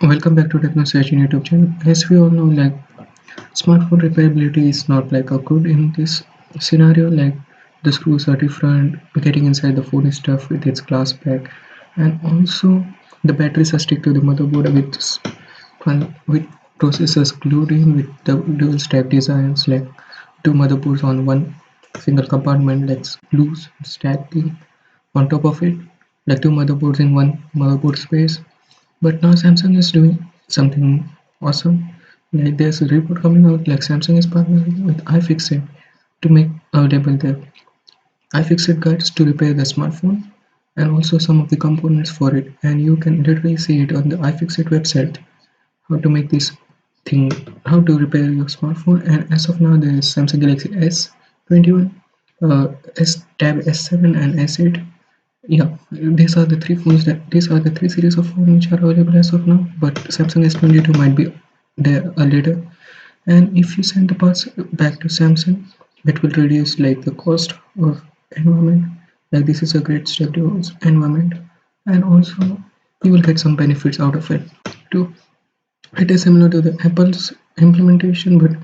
Welcome back to TechnoSearch YouTube channel. As we all know, smartphone repairability is not a good in this scenario. The screws are different. Getting inside the phone is tough with its glass back, and also the batteries are stick to the motherboard with processors glued in with the dual stack designs, like two motherboards on one single compartment, like loose stacking on top of it, like two motherboards in one motherboard space. But now Samsung is doing something awesome. Like there's a report coming out, like Samsung is partnering with iFixit to make available the iFixit guides to repair the smartphone and also some of the components for it. And you can literally see it on the iFixit website how to make this thing, how to repair your smartphone. And as of now, there is Samsung Galaxy S21, S Tab S7, and S8. Yeah, these are the three series of phone which are available as of now, but Samsung S22 might be there later. And if you send the parts back to Samsung, it will reduce the cost of environment. Like this is a great step towards environment, and also you will get some benefits out of it too. It is similar to the Apple's implementation, but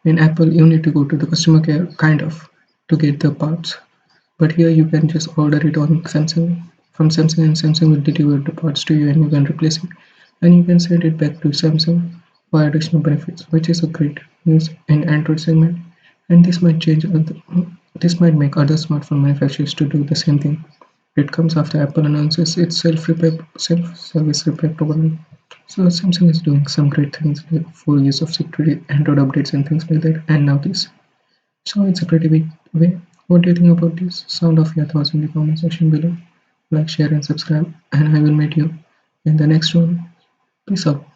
in Apple you need to go to the customer care kind of to get the parts. But here you can just order it on Samsung from Samsung, and Samsung will deliver the parts to you, and you can replace it, and you can send it back to Samsung for additional benefits, which is a great news in Android segment. And this might make other smartphone manufacturers to do the same thing. It comes after Apple announces its self-service repair program. So Samsung is doing some great things like 4 years of security, Android updates, and things like that. And now this. So it's a pretty big way. What do you think about this? Sound off your thoughts in the comment section below. Like, share, and subscribe. And I will meet you in the next one. Peace out.